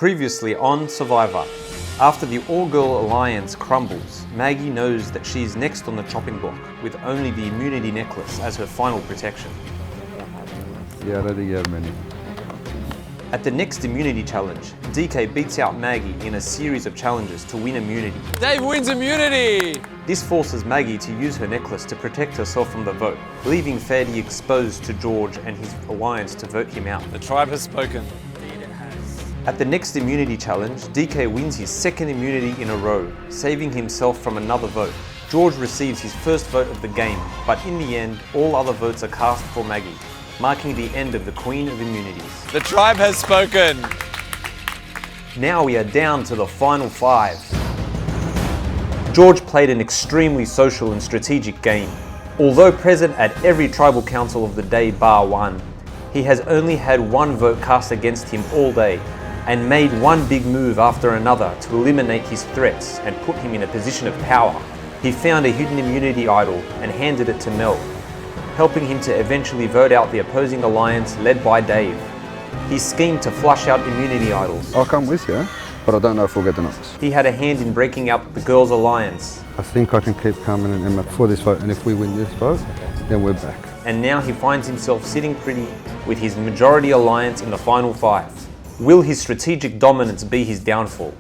Previously on Survivor. After the all-girl alliance crumbles, Maggie knows that she's next on the chopping block, with only the immunity necklace as her final protection. Yeah, I don't think you have many. At the next immunity challenge, DK beats out Maggie in a series of challenges to win immunity. Dave wins immunity! This forces Maggie to use her necklace to protect herself from the vote, leaving Fadi exposed to George and his alliance to vote him out. The tribe has spoken. At the next immunity challenge, DK wins his second immunity in a row, saving himself from another vote. George receives his first vote of the game, but in the end, all other votes are cast for Maggie, marking the end of the Queen of Immunities. The tribe has spoken. Now we are down to the final five. George played an extremely social and strategic game. Although present at every tribal council of the day bar one, he has only had one vote cast against him all day, and made one big move after another to eliminate his threats and put him in a position of power. He found a hidden immunity idol and handed it to Mel, helping him to eventually vote out the opposing alliance led by Dave. He schemed to flush out immunity idols. I'll come with you, but I don't know if we'll get the knocks. He had a hand in breaking up the girls' alliance. I think I can keep Carmen and Emma for this vote, and if we win this vote, then we're back. And now he finds himself sitting pretty with his majority alliance in the final five. Will his strategic dominance be his downfall?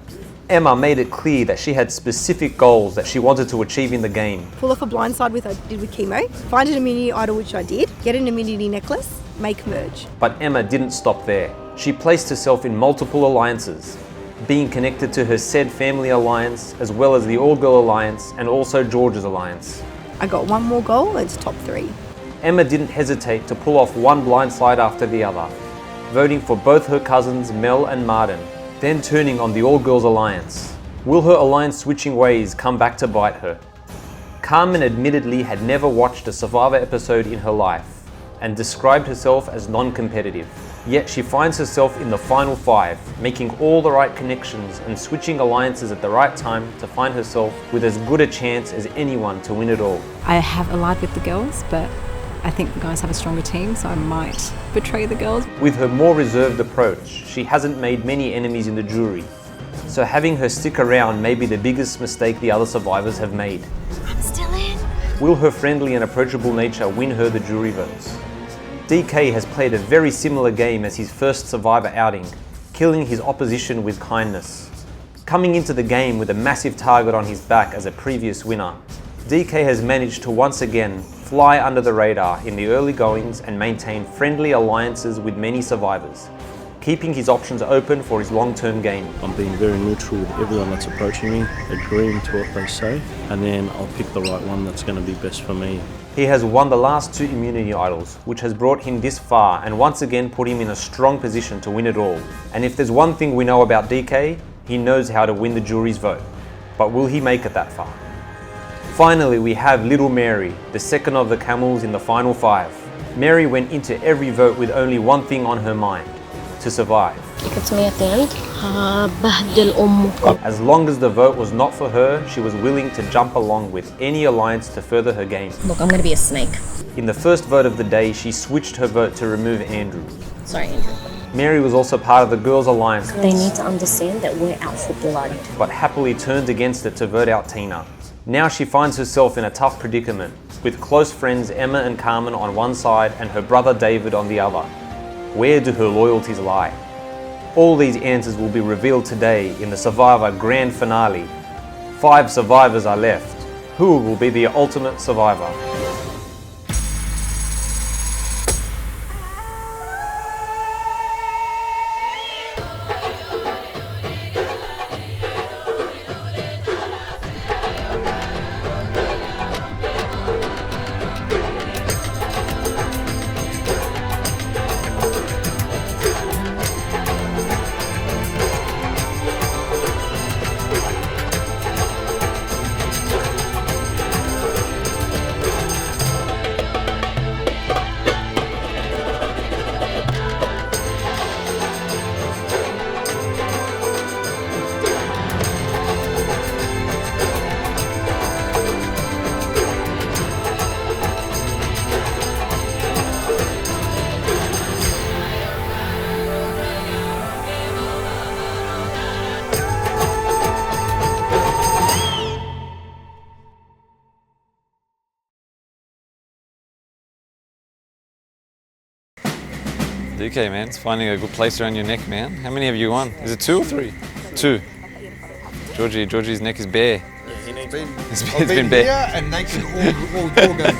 Emma made it clear that she had specific goals that she wanted to achieve in the game. Pull off a blindside with I did with chemo, find an immunity idol, which I did, get an immunity necklace, make merge. But Emma didn't stop there. She placed herself in multiple alliances, being connected to her said family alliance, as well as the all-girl alliance and also George's alliance. I got one more goal, it's top 3. Emma didn't hesitate to pull off one blindside after the other, voting for both her cousins Mel and Martin, then turning on the all-girls alliance. Will her alliance switching ways come back to bite her? Carmen admittedly had never watched a Survivor episode in her life and described herself as non-competitive. Yet she finds herself in the final five, making all the right connections and switching alliances at the right time to find herself with as good a chance as anyone to win it all. I have allied with the girls, but I think the guys have a stronger team, so I might betray the girls. With her more reserved approach, she hasn't made many enemies in the jury, so having her stick around may be the biggest mistake the other survivors have made. I'm still in. Will her friendly and approachable nature win her the jury votes? DK has played a very similar game as his first Survivor outing, killing his opposition with kindness. Coming into the game with a massive target on his back as a previous winner, DK has managed to once again fly under the radar in the early goings and maintain friendly alliances with many survivors, keeping his options open for his long-term game. I'm being very neutral with everyone that's approaching me, agreeing to what they say, and then I'll pick the right one that's going to be best for me. He has won the last 2 immunity idols, which has brought him this far and once again put him in a strong position to win it all. And if there's one thing we know about DK, he knows how to win the jury's vote. But will he make it that far? Finally, we have little Mary, the second of the camels in the final five. Mary went into every vote with only one thing on her mind: to survive. Ikut to me at the end. Bahdil ummukum. As long as the vote was not for her, she was willing to jump along with any alliance to further her game. Look, I'm going to be a snake. In the first vote of the day, she switched her vote to remove Andrew. Sorry, Andrew. Mary was also part of the girls' alliance, They need to understand that we're out for blood. but happily turned against it to vote out Tina. Now she finds herself in a tough predicament, with close friends Emma and Carmen on one side and her brother David on the other. Where do her loyalties lie? All these answers will be revealed today in the Survivor Grand Finale. 5 survivors are left. Who will be the ultimate survivor? DK, man. It's finding a good place around your neck, man. How many have you won? Is it 2 or 3? 2. Georgie's neck is bare. It's been bare. Here and naked all game.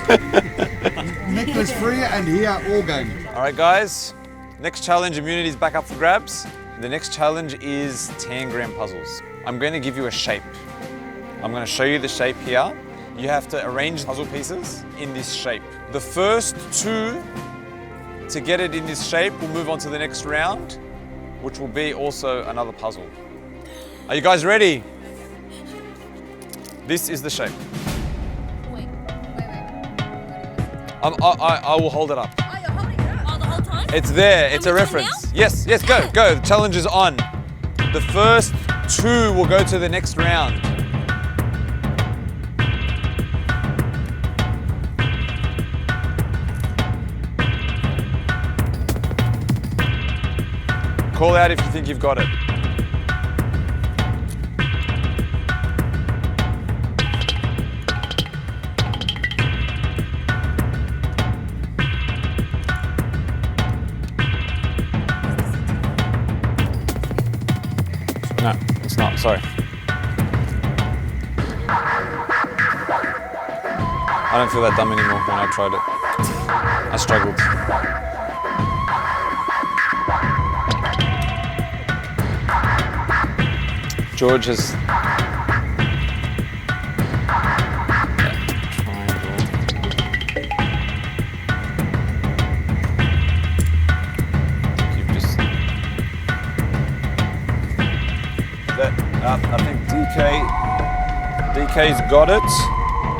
Necklace free and here all game. All right, guys. Next challenge, immunity is back up for grabs. The next challenge is tangram puzzles. I'm going to give you a shape. I'm going to show you the shape here. You have to arrange puzzle pieces in this shape. The first 2 to get it in this shape will move on to the next round, which will be also another puzzle. Are you guys ready? This is the shape. Wait. I will hold it up. Oh, you're holding it up? Oh, the whole time? It's there, it's a we do it reference. Yes, go. The challenge is on. The first 2 will go to the next round. Call out if you think you've got it. No, it's not, sorry. I don't feel that dumb anymore when I tried it. I struggled. George has... I think DK's got it,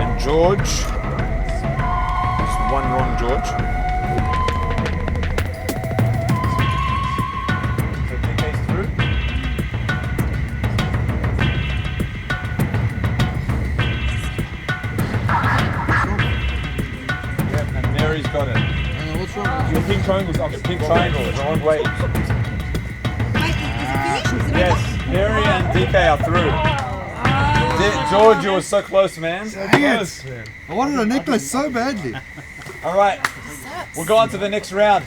and George, there's one wrong, George. So DK's through. Yep, and Mary's got it. What's wrong? Your pink triangle's up, pink triangle, the wrong way. Yes. Mary and DK are through. George, you were so close, man. Close. I wanted a necklace so badly. All right, we'll go on to the next round.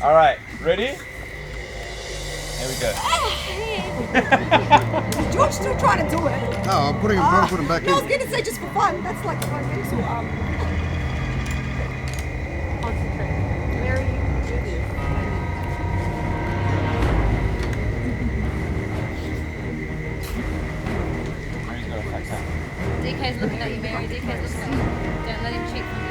All right, ready? Here we go. George still trying to do it. No, I'm trying to put him back I was in. going to say just for fun. That's like a fun pencil. Concentrate. Mary, do this. DK's looking at you, Mary. DK's looking at you. Don't let him cheat from you.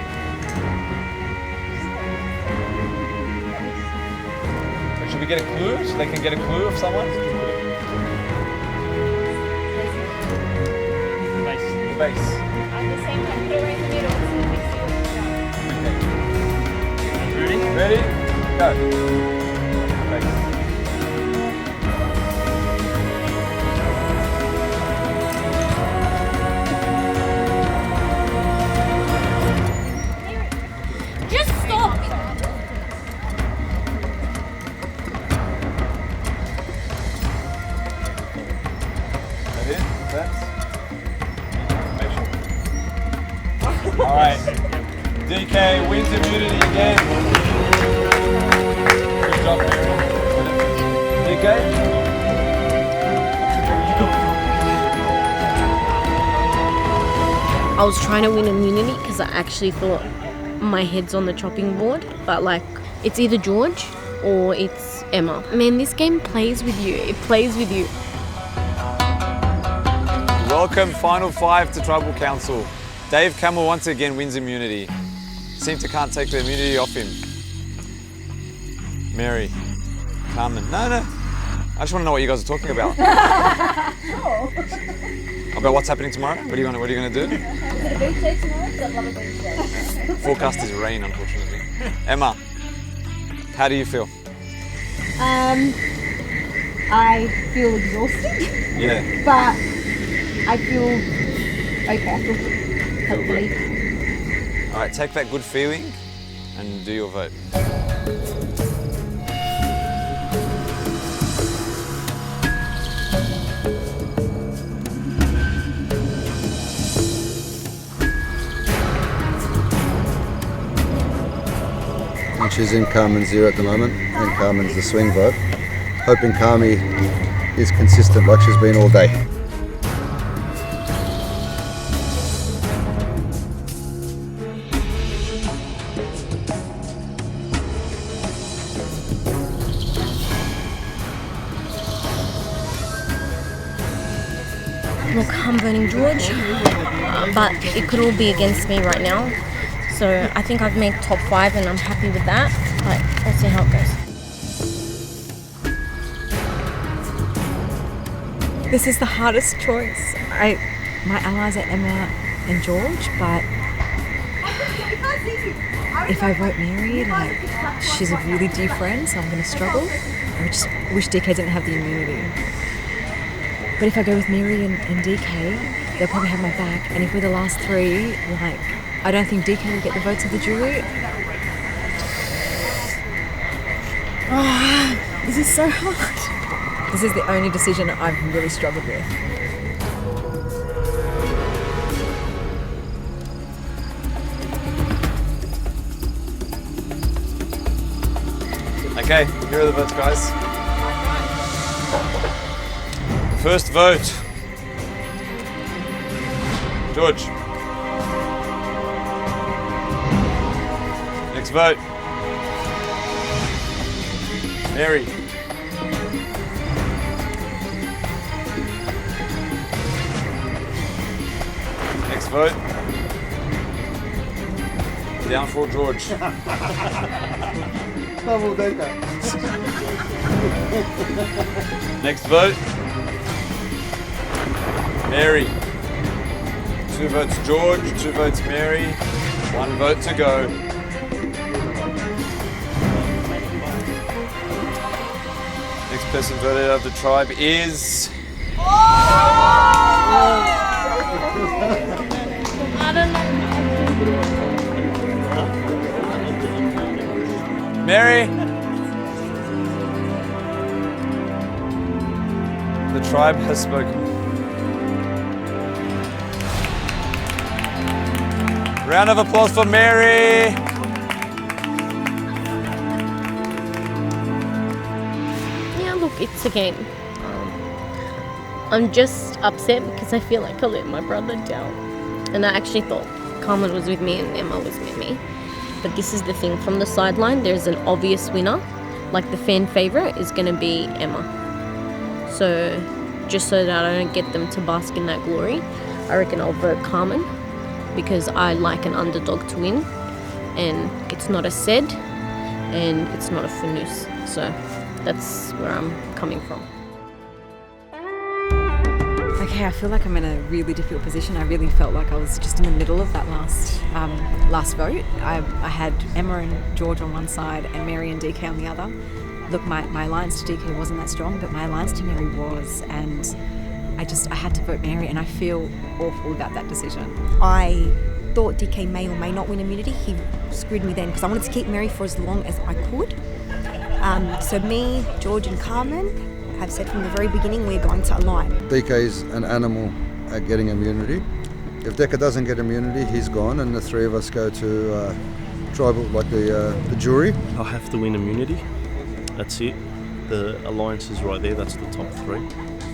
Should we get a clue so they can get a clue of someone? The base. At the same time, put it right in the middle so we see what it's done. Ready? Go. Base. Just stop! That it? That's information. All right. DK wins immunity again. Good job, Mary. DK? I was trying to win immunity because I actually thought my head's on the chopping board, but like it's either George or it's Emma. Man, this game plays with you. It plays with you. Welcome, Final 5 to Tribal Council. Dave Camel once again wins immunity. Seems can't take the immunity off him. Mary, Carmen. No. I just want to know what you guys are talking about. About what's happening tomorrow? What are you gonna do? Is it a beach day tomorrow? Because I love a beach day. Forecast is rain, unfortunately. Emma, how do you feel? I feel exhausted, Yeah. but I feel okay. I feel good, hopefully. All right, take that good feeling and do your vote. She's in Carmen's ear at the moment, and Carmen's the swing vote. Hoping Carmi is consistent like she's been all day. Look, I'm voting George, but it could all be against me right now. So I think I've made top 5 and I'm happy with that, but we'll see how it goes. This is the hardest choice. My allies are Emma and George, but if I vote Mary, she's a really dear friend, so I'm going to struggle. I just wish DK didn't have the immunity. But if I go with Mary and DK, they'll probably have my back. And if we're the last 3, I don't think DK will get the votes of the jury. Oh, this is so hard. This is the only decision I've really struggled with. Okay, here are the votes, guys. First vote. George. Next vote. Mary. Next vote. Down for George. Next vote. Mary. 2 votes George, 2 votes Mary, 1 vote to go. Next person voted out of the tribe is... I don't know. Mary. The tribe has spoken. Round of applause for Mary. Yeah, look, it's a game. I'm just upset because I feel like I let my brother down. And I actually thought Carmen was with me and Emma was with me. But this is the thing, from the sideline, there's an obvious winner. Like the fan favourite is going to be Emma. So just so that I don't get them to bask in that glory, I reckon I'll vote Carmen, because I like an underdog to win, and it's not a said, and it's not a fanous. So that's where I'm coming from. Okay, I feel like I'm in a really difficult position. I really felt like I was just in the middle of that last vote. I had Emma and George on one side and Mary and DK on the other. Look, my alliance to DK wasn't that strong, but my alliance to Mary was, and I had to vote Mary, and I feel awful about that decision. I thought DK may or may not win immunity. He screwed me then because I wanted to keep Mary for as long as I could. So me, George and Carmen have said from the very beginning we're going to align. DK's an animal at getting immunity. If Decker doesn't get immunity, he's gone, and the 3 of us go to tribal, like the jury. I'll have to win immunity. That's it. The alliance is right there. That's the top 3.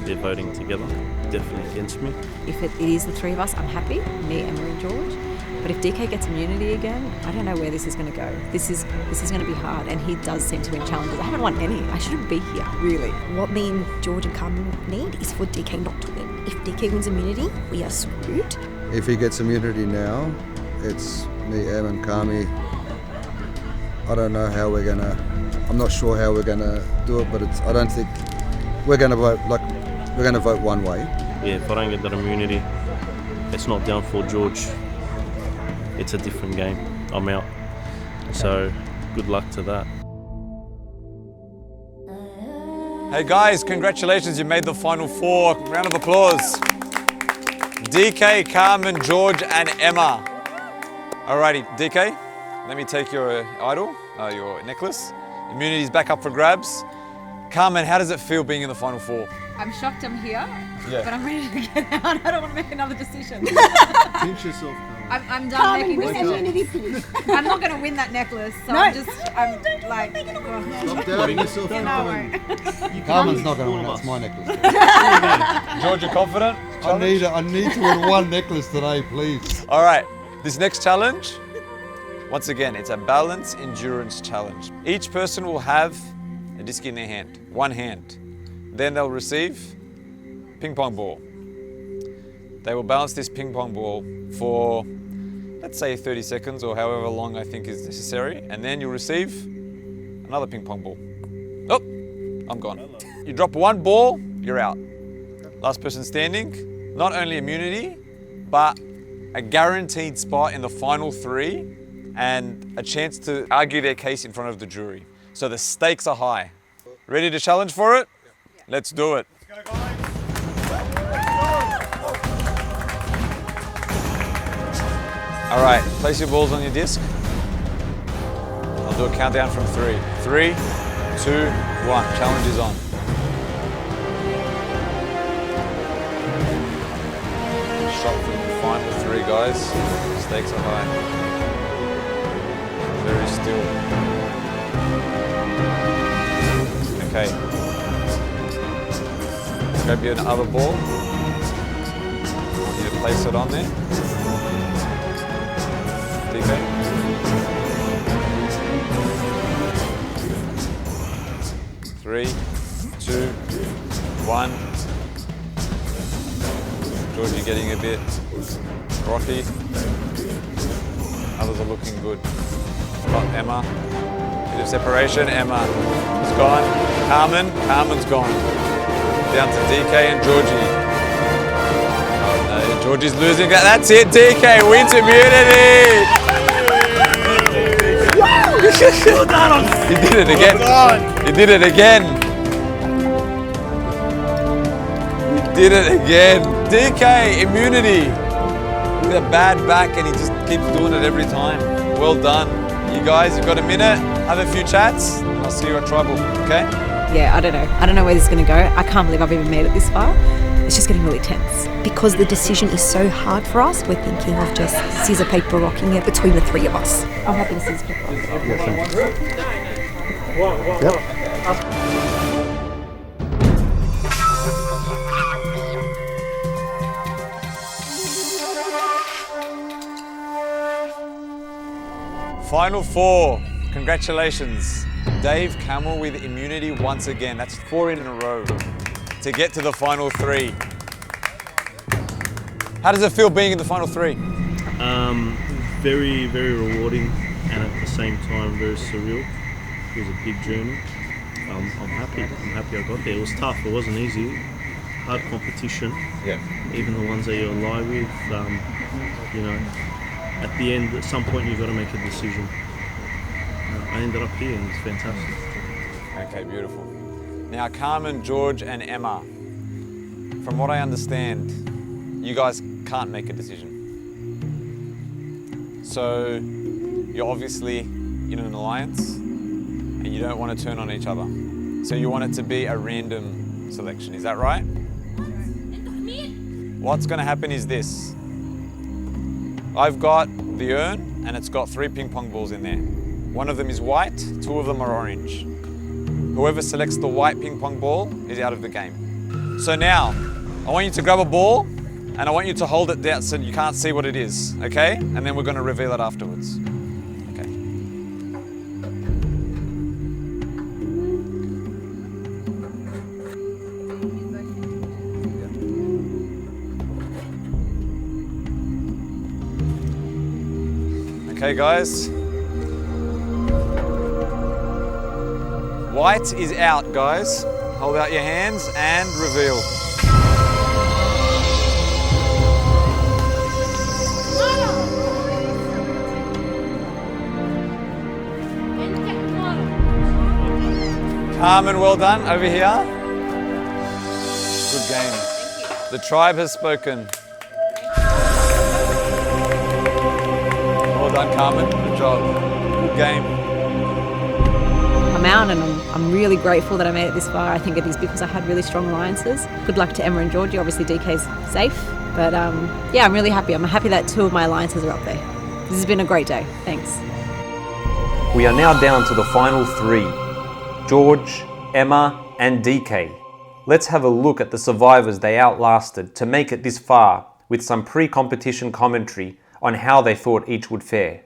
They're voting together, definitely against me. If it is the 3 of us, I'm happy, me, Emma and George. But if DK gets immunity again, I don't know where this is going to go. This is going to be hard, and he does seem to win challenges. I haven't won any. I shouldn't be here, really. What me and George and Carmen need is for DK not to win. If DK wins immunity, we are screwed. If he gets immunity now, it's me, Em and Carmi. I don't know how we're gonna, I'm not sure how we're gonna do it, but I don't think we're gonna vote, we're gonna vote one way. Yeah, if I don't get that immunity, it's not down for George. It's a different game. I'm out. So, good luck to that. Hey guys, congratulations, you made the final 4. Round of applause. DK, Carmen, George, and Emma. Alrighty, DK, let me take your idol, your necklace. Immunity's back up for grabs. Carmen, how does it feel being in the final 4? I'm shocked I'm here, Yeah. but I'm ready to get out. I don't want to make another decision. Pinch yourself, Carmen. I'm done making decisions. I'm not going to win that necklace, so I'm like... Stop doubting yourself. Carmen's not going to win. That's my necklace. George, you confident? I need to win one necklace today, please. All right, this next challenge, once again, it's a balance endurance challenge. Each person will have a disc in their hand, one hand. Then they'll receive ping pong ball. They will balance this ping pong ball for, let's say 30 seconds or however long I think is necessary. And then you'll receive another ping pong ball. Oh, I'm gone. You drop one ball, you're out. Last person standing, not only immunity, but a guaranteed spot in the final 3 and a chance to argue their case in front of the jury. So the stakes are high. Ready to challenge for it? Let's do it. All right, place your balls on your disc. I'll do a countdown from 3. 3, 2, 1, challenge is on. Shot for the final 3, guys. Stakes are high. Very still. Okay. Grab you another ball. I want you to place it on there. DK. Three, 2, 1. George, you're getting a bit rocky. Others are looking good. Got Emma. Bit of separation. Emma is gone. Carmen's gone. Down to DK and Georgie. Oh no, Georgie's losing. That's it, DK wins immunity! Well done. He did it again. He did it again. He did it again. DK, immunity. With a bad back and he just keeps doing it every time. Well done. You guys, you've got a minute. Have a few chats. And I'll see you at Tribal, okay? Yeah, I don't know where this is going to go. I can't believe I've even made it this far. It's just getting really tense. Because the decision is so hard for us, we're thinking of just scissor, paper, rocking it between the 3 of us. I'm happy to scissor, paper, rock. Final 4. Congratulations. Dave Camel with immunity once again. That's 4 in a row to get to the final 3. How does it feel being in the final 3? Very, very rewarding and at the same time very surreal. It was a big journey. I'm happy I got there. It was tough, it wasn't easy. Hard competition. Yeah. Even the ones that you're alive with, you know, at the end, at some point you've got to make a decision. I ended up here and it's fantastic. Okay, beautiful. Now Carmen, George and Emma, from what I understand, you guys can't make a decision. So you're obviously in an alliance and you don't want to turn on each other. So you want it to be a random selection, is that right? What's going to happen is this. I've got the urn and it's got 3 ping pong balls in there. One of them is white, 2 of them are orange. Whoever selects the white ping pong ball is out of the game. So now, I want you to grab a ball and I want you to hold it down so you can't see what it is, okay? And then we're going to reveal it afterwards. Okay. Okay, guys. White is out, guys. Hold out your hands and reveal. Carmen, well done. Over here. Good game. The tribe has spoken. Well done, Carmen. Good job. Good game. I'm I'm out, and I'm really grateful that I made it this far. I think it is because I had really strong alliances. Good luck to Emma and Georgie. Obviously DK's safe, but yeah, I'm really happy. I'm happy that 2 of my alliances are up there. This has been a great day. Thanks. We are now down to the final 3, George, Emma and DK. Let's have a look at the survivors they outlasted to make it this far, with some pre-competition commentary on how they thought each would fare.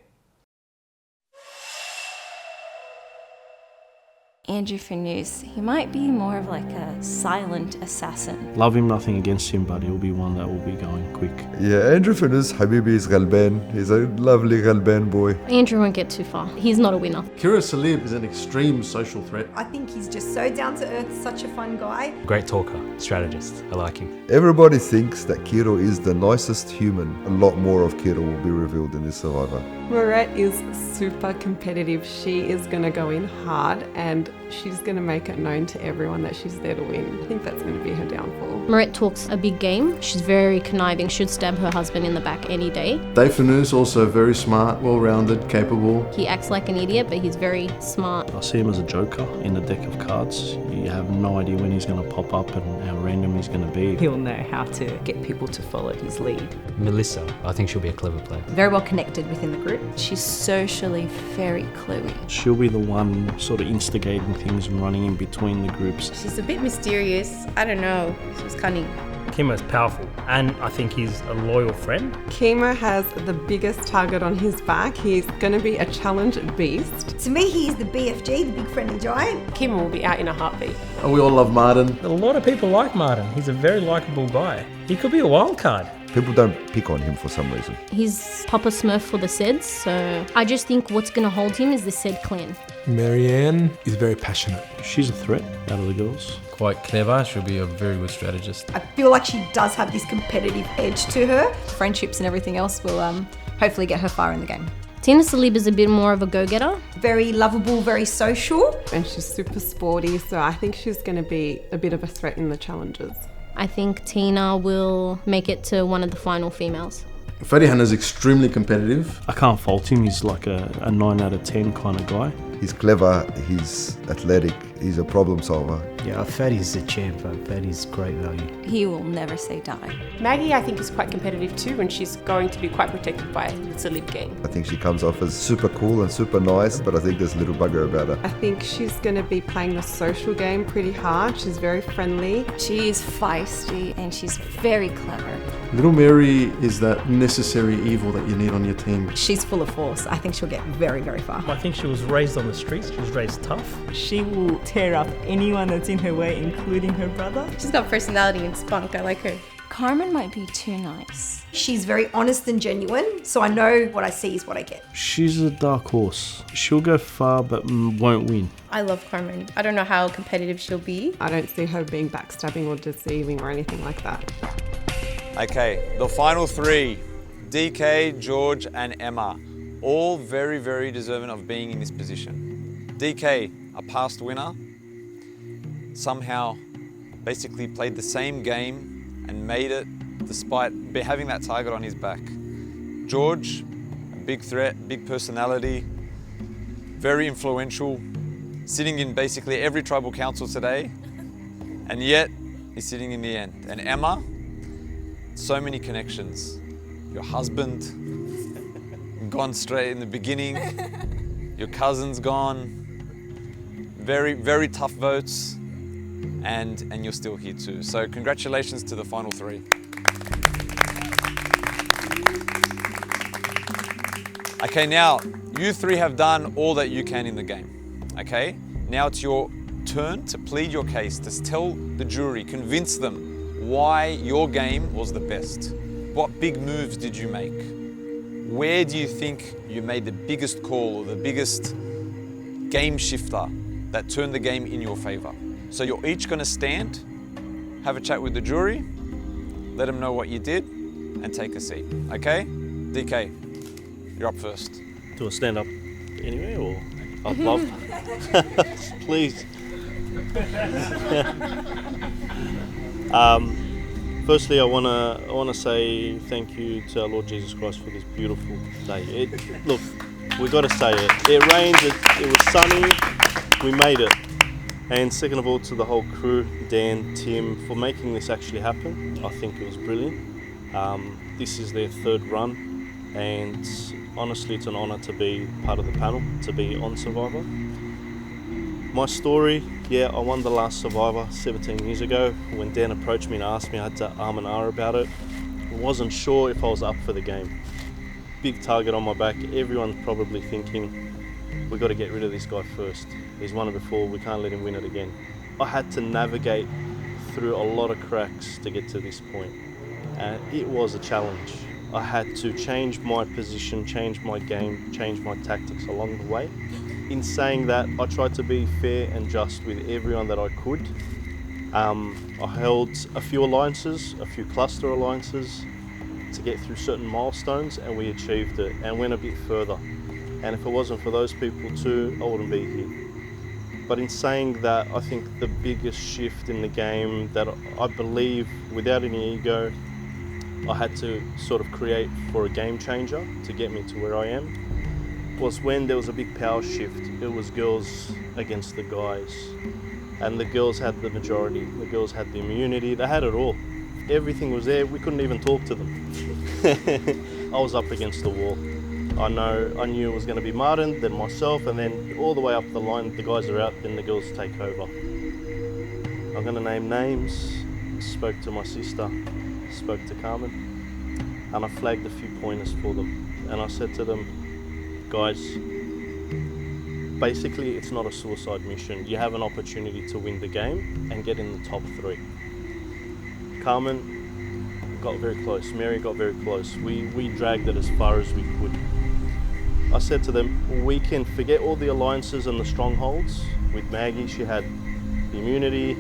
Andrew Fanous, he might be more of like a silent assassin. Love him, nothing against him, but he'll be one that will be going quick. Yeah, Andrew Fanous, Habibi is Galban. He's a lovely Galban boy. Andrew won't get too far. He's not a winner. Karasmatik is an extreme social threat. I think he's just so down to earth, such a fun guy. Great talker, strategist. I like him. Everybody thinks that Kiro is the nicest human. A lot more of Kiro will be revealed in this Survivor. Moret is super competitive. She is going to go in hard and she's going to make it known to everyone that she's there to win. I think that's going to be her downfall. Moret talks a big game. She's very conniving, should stab her husband in the back any day. Dave Fanous, also very smart, well-rounded, capable. He acts like an idiot, but he's very smart. I see him as a joker in the deck of cards. You have no idea when he's going to pop up and how random he's going to be. He'll know how to get people to follow his lead. Melissa, I think she'll be a clever player. Very well connected within the group. She's socially very cluey. She'll be the one sort of instigating things and running in between the groups. She's a bit mysterious. I don't know. She's cunning. Kimo's powerful, and I think he's a loyal friend. Kimo has the biggest target on his back. He's going to be a challenge beast. To me, he's the BFG, the big friendly giant. Kimo will be out in a heartbeat. And we all love Martin. A lot of people like Martin. He's a very likeable guy. He could be a wild card. People don't pick on him for some reason. He's Papa Smurf for the Seds, so I just think what's going to hold him is the Sed clan. Marianne is very passionate. She's a threat out of the girls. Quite clever, she'll be a very good strategist. I feel like she does have this competitive edge to her. Friendships and everything else will hopefully get her far in the game. Tina Salib is a bit more of a go-getter. Very lovable, very social. And she's super sporty, so I think she's going to be a bit of a threat in the challenges. I think Tina will make it to one of the final females. Fadihan is extremely competitive. I can't fault him. He's like a 9 out of 10 kind of guy. He's clever, he's athletic, he's a problem solver. Yeah, Fadi's the champ. Fadi's great value. He will never say die. Maggie, I think, is quite competitive too, and she's going to be quite protected by the Salib gang. I think she comes off as super cool and super nice, but I think there's a little bugger about her. I think she's going to be playing the social game pretty hard. She's very friendly. She is feisty and she's very clever. Little Mary is that necessary evil that you need on your team. She's full of force. I think she'll get very, very far. I think she was raised on the streets. She was raised tough. She will tear up anyone that's in her way, including her brother. She's got personality and spunk. I like her. Carmen might be too nice. She's very honest and genuine, so I know what I see is what I get. She's a dark horse. She'll go far but won't win. I love Carmen. I don't know how competitive she'll be. I don't see her being backstabbing or deceiving or anything like that. Okay, the final 3, DK, George and Emma, all very, very deserving of being in this position. DK, a past winner, somehow basically played the same game and made it despite having that target on his back. George, a big threat, big personality, very influential, sitting in basically every tribal council today, and yet he's sitting in the end. And Emma, so many connections. Your husband, gone straight in the beginning, your cousin's gone, very, very tough votes, and you're still here too. So congratulations to the final 3. Okay, now you 3 have done all that you can in the game. Okay, now it's your turn to plead your case, to tell the jury, convince them why your game was the best. What big moves did you make? Where do you think you made the biggest call or the biggest game shifter that turned the game in your favor? So you're each going to stand, have a chat with the jury, let them know what you did, and take a seat. Okay? DK, you're up first. Do I stand up anyway, or I'd love? Please. Firstly, I wanna say thank you to our Lord Jesus Christ for this beautiful day. Look, we got to say it. It rained. It was sunny. we made it. And second of all, to the whole crew, Dan, Tim, for making this actually happen. I think it was brilliant. This is their third run, and honestly, it's an honour to be part of the panel, to be on Survivor. My story, yeah, I won the last Survivor 17 years ago. When Dan approached me and asked me, I had to and ah about it. I wasn't sure if I was up for the game. Big target on my back. Everyone's probably thinking, we've got to get rid of this guy first. He's won it before, we can't let him win it again. I had to navigate through a lot of cracks to get to this point. And it was a challenge. I had to change my position, change my game, change my tactics along the way. In saying that, I tried to be fair and just with everyone that I could. I held a few alliances, a few cluster alliances to get through certain milestones, and we achieved it and went a bit further. And if it wasn't for those people too, I wouldn't be here. But in saying that, I think the biggest shift in the game that I believe, without any ego, I had to sort of create for a game changer to get me to where I am, was when there was a big power shift. It was girls against the guys. And the girls had the majority. The girls had the immunity. They had it all. Everything was there. We couldn't even talk to them. I was up against the wall. I knew it was going to be Martin, then myself, and then all the way up the line, the guys are out, then the girls take over. I'm going to name names. Spoke to my sister, spoke to Carmen, and I flagged a few pointers for them. And I said to them, guys, basically it's not a suicide mission. You have an opportunity to win the game and get in the top 3. Carmen got very close, Mary got very close. We dragged it as far as we could. I said to them, we can forget all the alliances and the strongholds. With Maggie, she had the immunity,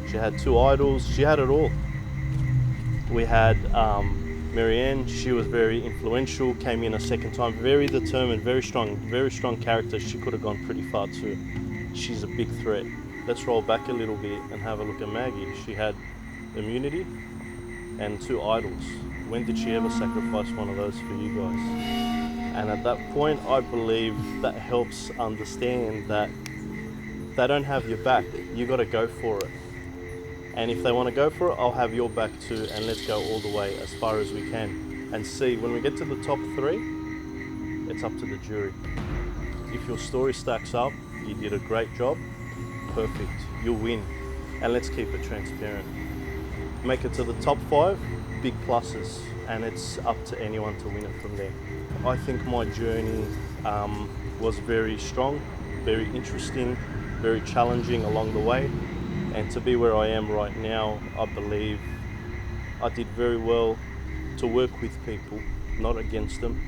she had 2 idols, she had it all. We had Marianne, she was very influential, came in a second time, very determined, very strong character. She could have gone pretty far too. She's a big threat. Let's roll back a little bit and have a look at Maggie. She had immunity and 2 idols. When did she ever sacrifice one of those for you guys? And at that point, I believe that helps understand that they don't have your back. You got to go for it. And if they want to go for it, I'll have your back too, and let's go all the way as far as we can. And see, when we get to the top 3, it's up to the jury. If your story stacks up, you did a great job, perfect, you'll win. And let's keep it transparent. Make it to the top 5, big pluses, and it's up to anyone to win it from there. I think my journey was very strong, very interesting, very challenging along the way. And to be where I am right now, I believe I did very well to work with people, not against them.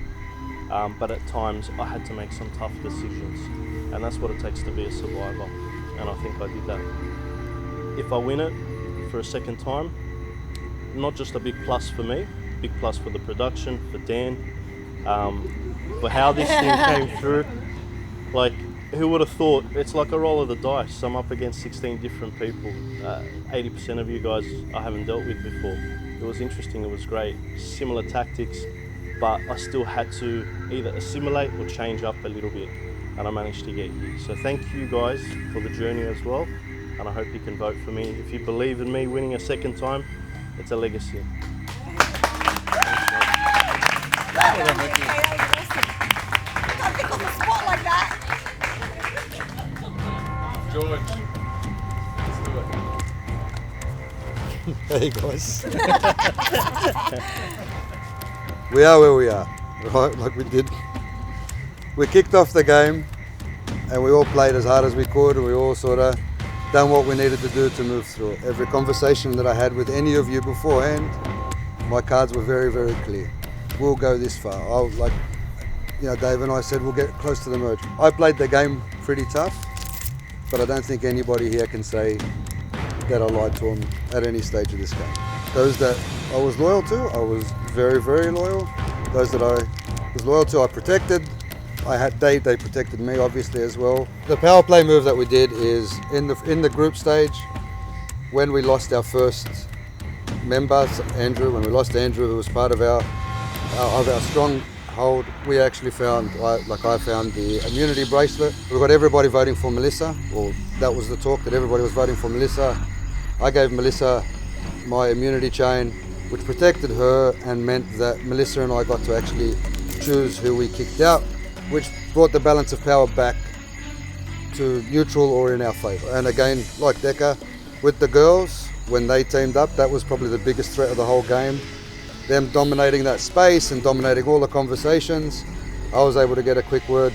But at times I had to make some tough decisions. And that's what it takes to be a survivor. And I think I did that. If I win it for a second time, not just a big plus for me, big plus for the production, for Dan, for how this thing came through. Like, who would have thought? It's like a roll of the dice. I'm up against 16 different people. 80% of you guys I haven't dealt with before. It was interesting, it was great. Similar tactics, but I still had to either assimilate or change up a little bit, and I managed to get here. So thank you guys for the journey as well, and I hope you can vote for me. If you believe in me winning a second time, it's a legacy. George, let's do it. Hey guys. We are where we are, right? Like we did. We kicked off the game and we all played as hard as we could, and we all sort of done what we needed to do to move through it. Every conversation that I had with any of you beforehand, my cards were very, very clear. We'll go this far. I was like, Dave and I said we'll get close to the merge. I played the game pretty tough, but I don't think anybody here can say that I lied to them at any stage of this game. Those that I was loyal to, I was very, very loyal. Those that I was loyal to, I protected. They protected me obviously as well. The power play move that we did is in the group stage, when we lost our first member, Andrew, when we lost Andrew, who was part of our strong hold, we actually found, I found the immunity bracelet. We got everybody voting for Melissa. Well, that was the talk, that everybody was voting for Melissa. I gave Melissa my immunity chain, which protected her and meant that Melissa and I got to actually choose who we kicked out, which brought the balance of power back to neutral or in our favour. And again, like Decca, with the girls, when they teamed up, that was probably the biggest threat of the whole game. Them dominating that space and dominating all the conversations. I was able to get a quick word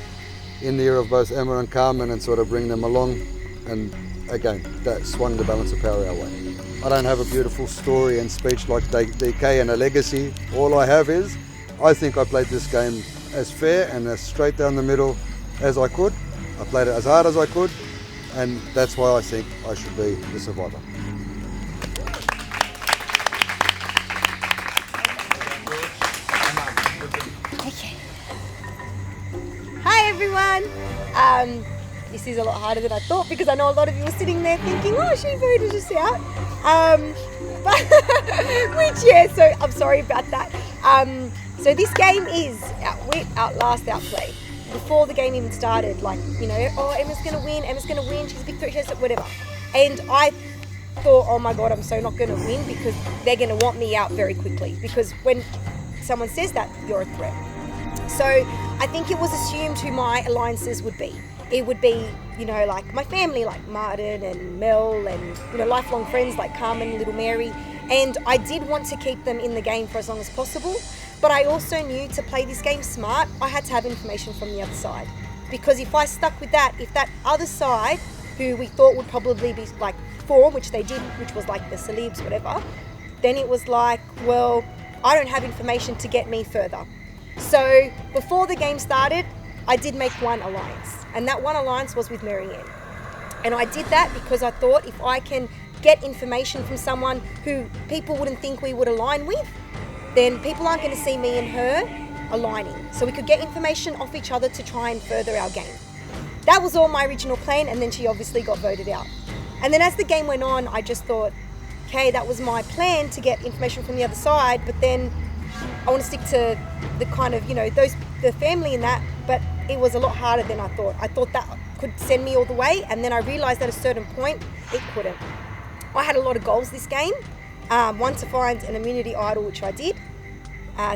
in the ear of both Emma and Carmen and sort of bring them along. And again, that swung the balance of power our way. I don't have a beautiful story and speech like DK and a legacy. All I have is, I think I played this game as fair and as straight down the middle as I could. I played it as hard as I could, and that's why I think I should be the survivor. Okay. Hi everyone. This is a lot harder than I thought because I know a lot of you were sitting there thinking, oh, she voted us out. So I'm sorry about that. So this game is outwit, outlast, outplay. Before the game even started, like, you know, oh, Emma's gonna win, she's a big threat, she's whatever. And I thought, oh my God, I'm so not gonna win because they're gonna want me out very quickly, because when someone says that, you're a threat. So I think it was assumed who my alliances would be. It would be, you know, like my family, like Martin and Mel, and, you know, lifelong friends like Carmen and little Mary. And I did want to keep them in the game for as long as possible. But I also knew to play this game smart, I had to have information from the other side. Because if I stuck with that, if that other side, who we thought would probably be like form, which they did, which was like the celebs, whatever, then it was like, well, I don't have information to get me further. So before the game started, I did make one alliance. And that one alliance was with Marianne. And I did that because I thought if I can get information from someone who people wouldn't think we would align with, then people aren't going to see me and her aligning. So we could get information off each other to try and further our game. That was all my original plan, and then she obviously got voted out. And then as the game went on, I just thought, okay, that was my plan to get information from the other side, but then I want to stick to the kind of, you know, the family and that, but it was a lot harder than I thought. I thought that could send me all the way, and then I realised at a certain point, it couldn't. I had a lot of goals this game. One, to find an immunity idol, which I did.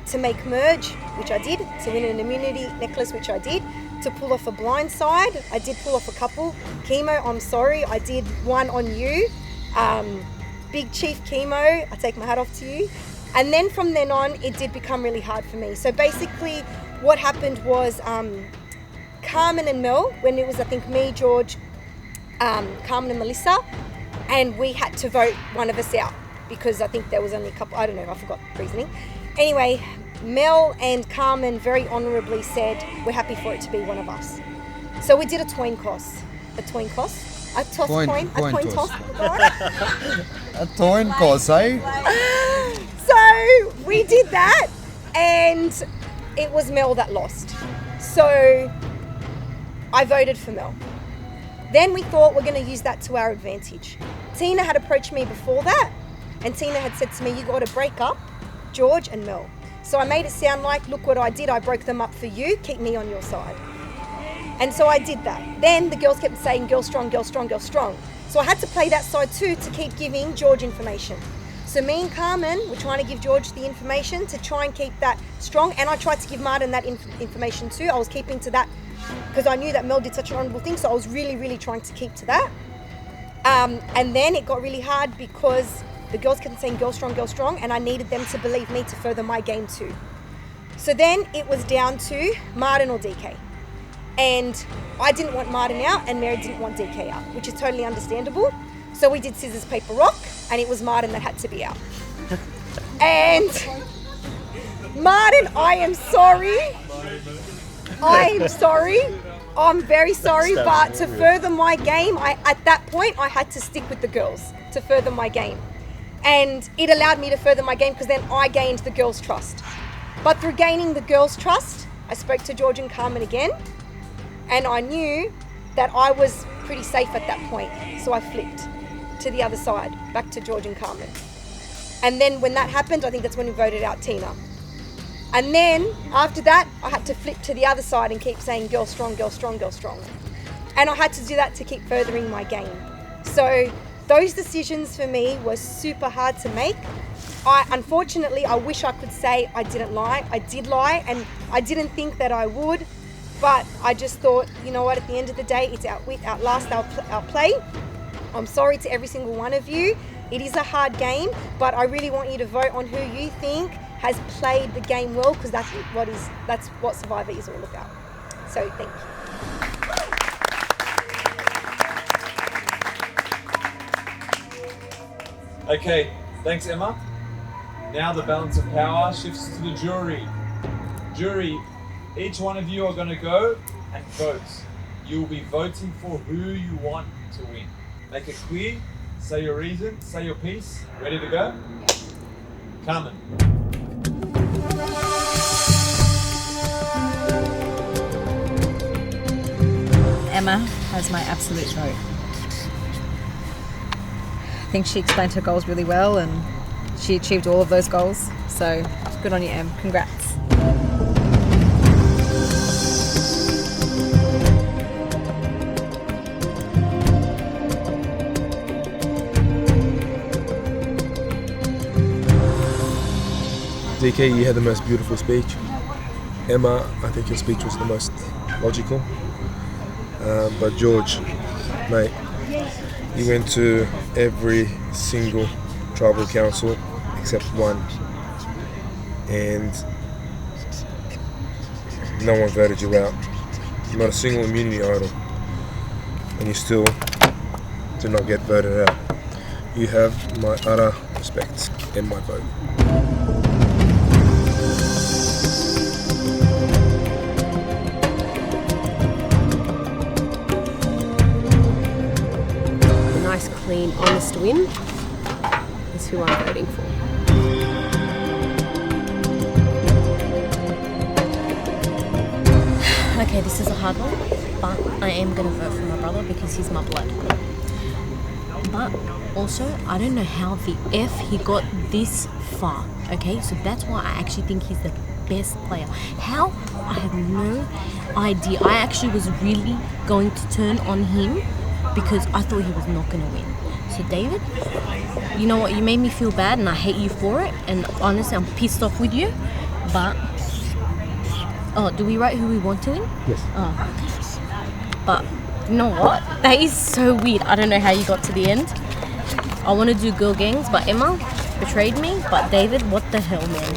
To make merge, which I did. To win an immunity necklace, which I did. To pull off a blind side, I did pull off a couple. Chemo, I'm sorry, I did one on you. Big Chief Chemo, I take my hat off to you. And then from then on, it did become really hard for me. So basically, what happened was Carmen and Mel, when it was, I think, me, George, Carmen and Melissa, and we had to vote one of us out because I think there was only a couple, I don't know, I forgot the reasoning. Anyway, Mel and Carmen very honourably said, we're happy for it to be one of us. So we did a coin toss. A coin toss. A coin toss, eh? So we did that, and it was Mel that lost. So I voted for Mel. Then we thought we're going to use that to our advantage. Tina had approached me before that, and Tina had said to me, you got to break up George and Mel. So I made it sound like, look what I did, I broke them up for you, keep me on your side. And so I did that. Then the girls kept saying, girl strong, girl strong, girl strong. So I had to play that side too to keep giving George information. So me and Carmen were trying to give George the information to try and keep that strong, and I tried to give Martin that information too. I was keeping to that because I knew that Mel did such an honourable thing, so I was really, really trying to keep to that. And then it got really hard because the girls kept saying girl strong, and I needed them to believe me to further my game too. So then it was down to Martin or DK. And I didn't want Martin out, and Mary didn't want DK out, which is totally understandable. So we did scissors, paper, rock, and it was Martin that had to be out. And Martin, I am sorry. I'm very sorry, but to further my game, at that point, I had to stick with the girls to further my game. And it allowed me to further my game because then I gained the girls' trust. But through gaining the girls' trust, I spoke to George and Carmen again, and I knew that I was pretty safe at that point. So I flipped to the other side, back to George and Carmen. And then when that happened, I think that's when we voted out Tina. And then after that, I had to flip to the other side and keep saying girl strong, girl strong, girl strong. And I had to do that to keep furthering my game. So those decisions for me were super hard to make. Unfortunately, I wish I could say I didn't lie. I did lie, and I didn't think that I would. But I just thought, you know what, at the end of the day, it's outlast our play. I'm sorry to every single one of you. It is a hard game, but I really want you to vote on who you think has played the game well, because that's what Survivor is all about. So thank you. Okay, thanks Emma. Now the balance of power shifts to the jury. Jury, each one of you are going to go and vote. You'll be voting for who you want to win. Make it clear, say your reason, say your piece. Ready to go? Carmen. Emma has my absolute vote. I think she explained her goals really well and she achieved all of those goals. So good on you, Em. Congrats. DK, you had the most beautiful speech. Emma, I think your speech was the most logical. But George, mate, you went to every single tribal council except one, and no one voted you out. Not a single immunity idol, and you still did not get voted out. You have my utter respect and my vote. Nice, clean, honest win is who I'm voting for. Okay, this is a hard one, but I am going to vote for my brother because he's my blood. But also, I don't know how the F he got this far, okay? So that's why I actually think he's the best player. How? I have no idea. I actually was really going to turn on him because I thought he was not going to win. So David, you know what? You made me feel bad and I hate you for it. And honestly, I'm pissed off with you. But, oh, do we write who we want to win? Yes. Oh. But, you know what? That is so weird. I don't know how you got to the end. I want to do girl gangs, but Emma betrayed me. But David, what the hell, man?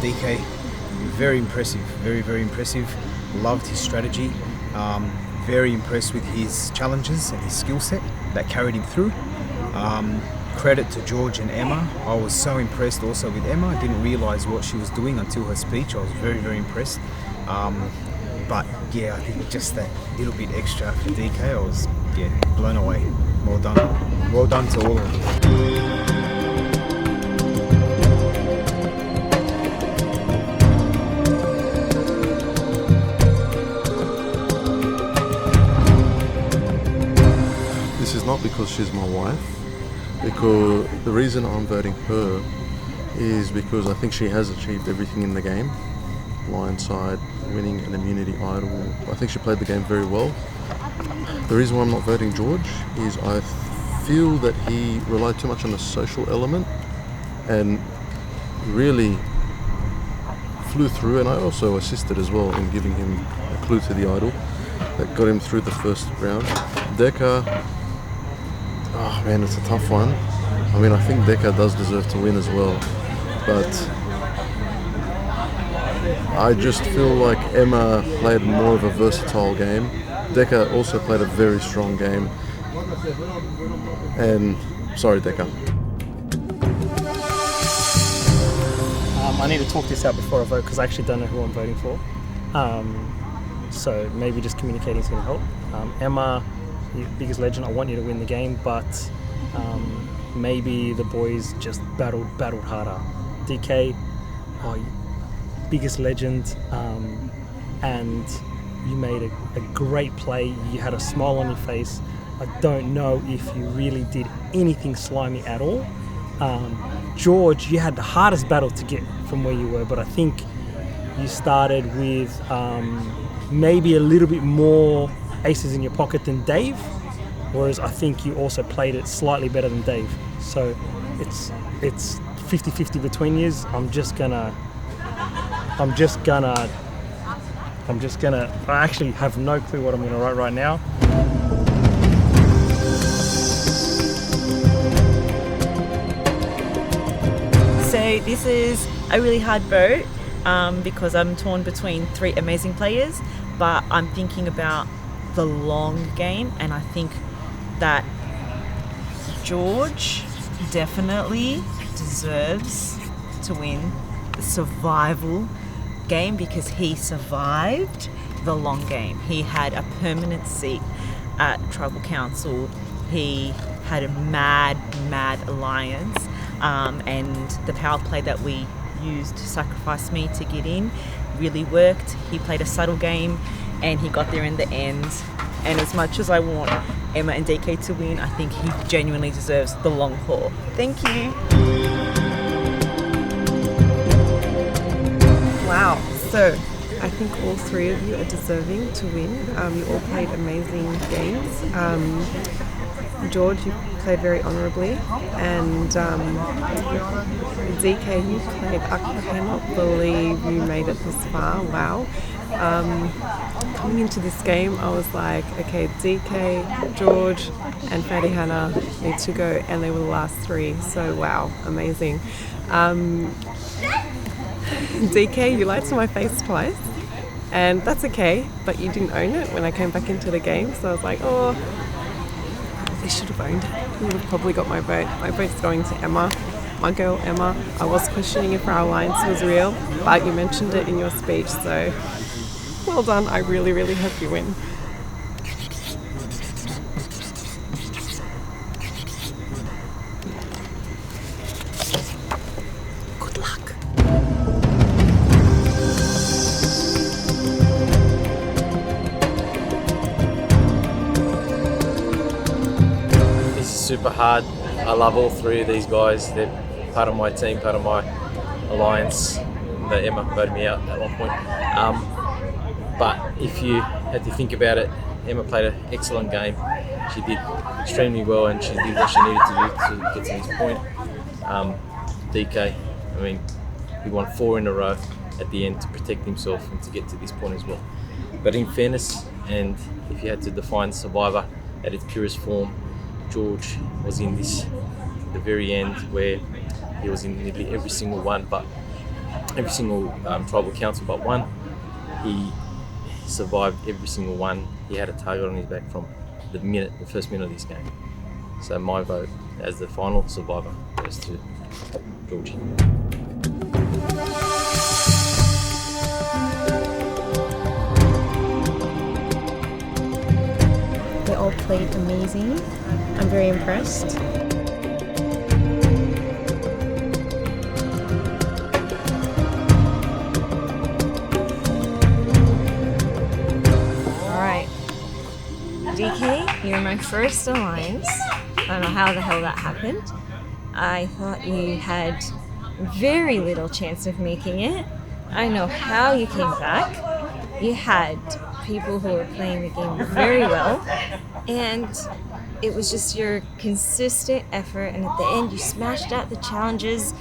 DK, very impressive, very, very impressive. Loved his strategy. Very impressed with his challenges and his skill set that carried him through. Credit to George and Emma. I was so impressed also with Emma. I didn't realise what she was doing until her speech. I was very, very impressed. But yeah, I think just that little bit extra for DK, I was blown away. Well done. Well done to all of them. This is not because she's my wife, because the reason I'm voting her is because I think she has achieved everything in the game. Blindside, winning an immunity idol. I think she played the game very well. The reason why I'm not voting George is I feel that he relied too much on the social element and really flew through, and I also assisted as well in giving him a clue to the idol that got him through the first round. Decca, oh man, it's a tough one. I mean, I think Decca does deserve to win as well, but I just feel like Emma played more of a versatile game. Decca also played a very strong game. And sorry, Decca. I need to talk this out before I vote because I actually don't know who I'm voting for. So maybe just communicating is going to help. Emma, you're the biggest legend. I want you to win the game, but maybe the boys just battled harder. DK, biggest legend, and you made a great play. You had a smile on your face. I don't know if you really did anything slimy at all. George, you had the hardest battle to get from where you were, but I think you started with maybe a little bit more aces in your pocket than Dave, whereas I think you also played it slightly better than Dave. So it's 50-50 between yous. I actually have no clue what I'm gonna write right now. So this is a really hard vote because I'm torn between three amazing players, but I'm thinking about the long game, and I think that George definitely deserves to win the survival game because he survived the long game. He had a permanent seat at Tribal Council. He had a mad alliance, and the power play that we used to sacrifice me to get in really worked. He played a subtle game and he got there in the end. And as much as I want Emma and DK to win, I think he genuinely deserves the long haul. Thank you. Wow, so I think all three of you are deserving to win. You all played amazing games. George, you played very honourably, and DK, you played. I cannot believe you made it this far. Wow. Coming into this game, I was like, okay, DK, George, and Fatty Hannah need to go, and they were the last three. So wow, amazing. DK, you lied to my face twice, and that's okay, but you didn't own it when I came back into the game. So I was like, oh, they should have owned it. You would have probably got my vote. My vote's going to Emma, my girl Emma. I was questioning if our alliance was real, but you mentioned it in your speech, so well done. I really, really hope you win. Good luck. This is super hard. I love all three of these guys. They're part of my team, part of my alliance. Emma voted me out at one point. But if you had to think about it, Emma played an excellent game. She did extremely well and she did what she needed to do to get to this point. DK, I mean, he won 4 in a row at the end to protect himself and to get to this point as well. But in fairness, and if you had to define Survivor at its purest form, George was in this, the very end, where he was in nearly every single one, but every single tribal council but one. He survived every single one. He had a target on his back from the first minute of this game. So my vote as the final survivor goes to Georgie. They all played amazing. I'm very impressed. DK, you're my first alliance. I don't know how the hell that happened. I thought you had very little chance of making it. I know how you came back. You had people who were playing the game very well, and it was just your consistent effort, and at the end you smashed out the challenges.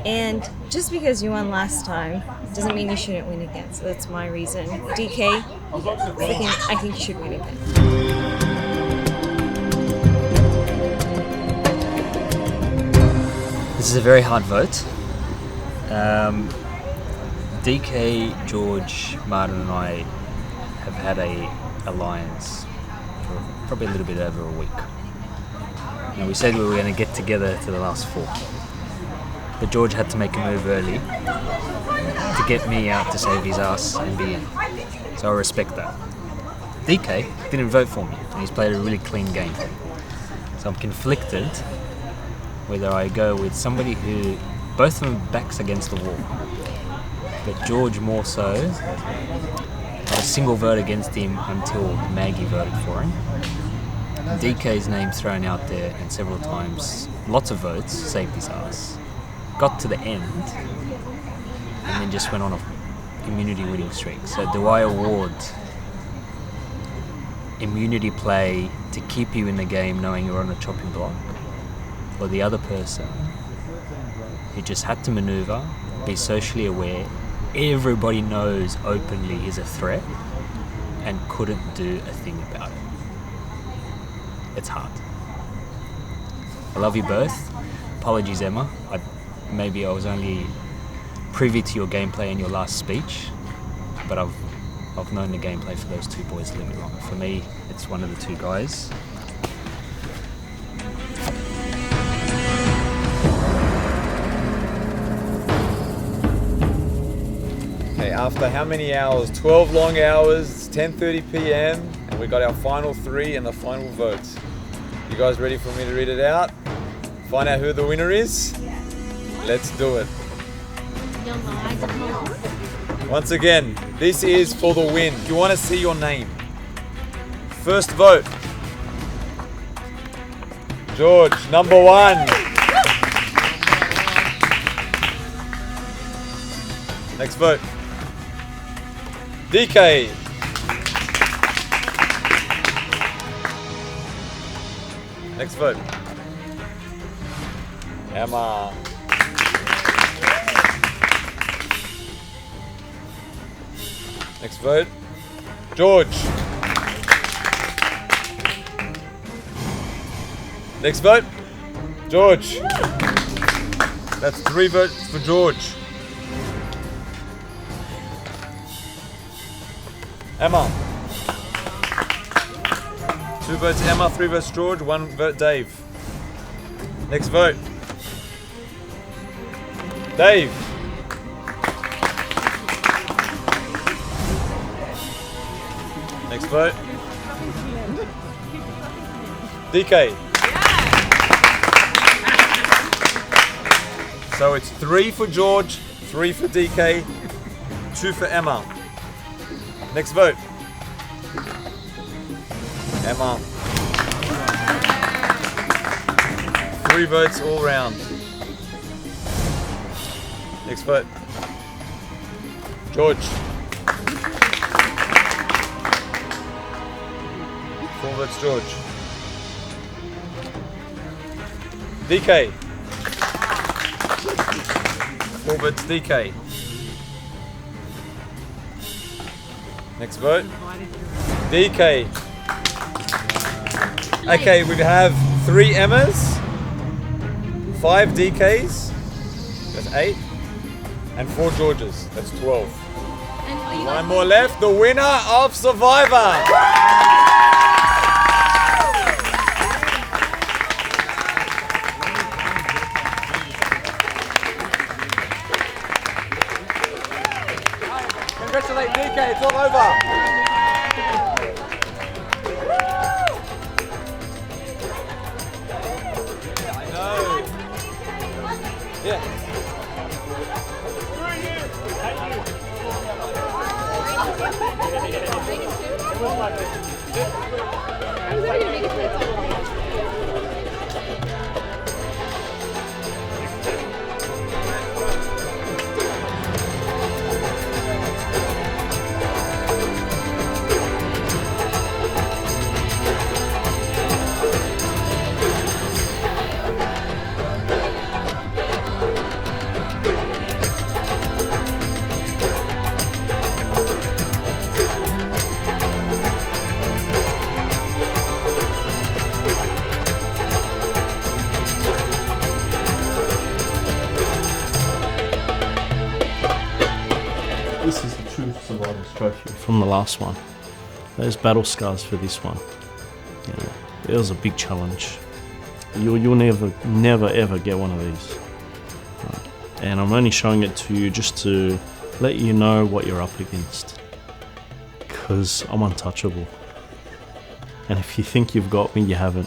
And just because you won last time doesn't mean you shouldn't win again. So that's my reason. DK, I think you should win again. This is a very hard vote. DK, George, Martin and I have had a alliance for probably a little bit over a week. And we said we were going to get together to the last 4. But George had to make a move early to get me out to save his ass and be in. So I respect that. DK didn't vote for me, and he's played a really clean game. So I'm conflicted whether I go with somebody who both of them backs against the wall, but George more so. Had a single vote against him until Maggie voted for him. DK's name thrown out there and several times, lots of votes, saved his ass. Got to the end and then just went on a immunity winning streak. So do I award immunity play to keep you in the game knowing you're on a chopping block, or the other person who just had to maneuver, be socially aware, everybody knows openly is a threat and couldn't do a thing about it? It's hard. I love you both. Apologies, Emma. Maybe I was only privy to your gameplay in your last speech, but I've known the gameplay for those two boys a little bit longer. For me, it's one of the two guys. Okay, after how many hours? 12 long hours, it's 10:30 p.m. and we got our final 3 and the final votes. You guys ready for me to read it out? Find out who the winner is? Let's do it. Once again, this is for the win. You want to see your name. First vote. George, number 1. Next vote. DK. Next vote. Emma. Next vote. George. Next vote. George. That's 3 votes for George. Emma. 2 votes Emma, 3 votes George, 1 vote Dave. Next vote. Dave. Next vote. DK. So it's 3 for George, 3 for DK, 2 for Emma. Next vote. Emma. 3 votes all round. Next vote. George. 4 votes George. DK. 4 votes DK. Next vote. DK. Okay, we have 3 Emmas, 5 DKs, that's 8, and 4 Georges, that's 12. 1 more left, the winner of Survivor! Congratulate DK, it's all over! Yeah. This is the true Survivor's Trophy from the last one. Those battle scars for this one. You know, it was a big challenge. You'll never ever get one of these. Right. And I'm only showing it to you just to let you know what you're up against. Because I'm untouchable. And if you think you've got me, you haven't.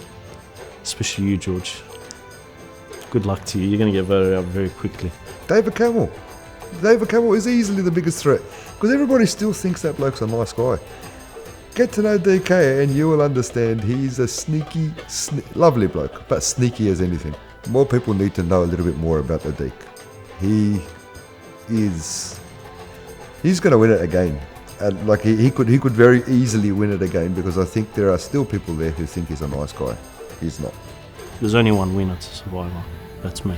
Especially you, George. Good luck to you. You're going to get voted out very quickly. David Camel. David Camel is easily the biggest threat because everybody still thinks that bloke's a nice guy. Get to know DK and you will understand he's a sneaky, lovely bloke, but sneaky as anything. More people need to know a little bit more about the Deke. He's going to win it again. And like he could very easily win it again because I think there are still people there who think he's a nice guy. He's not. There's only one winner to Survivor. That's me.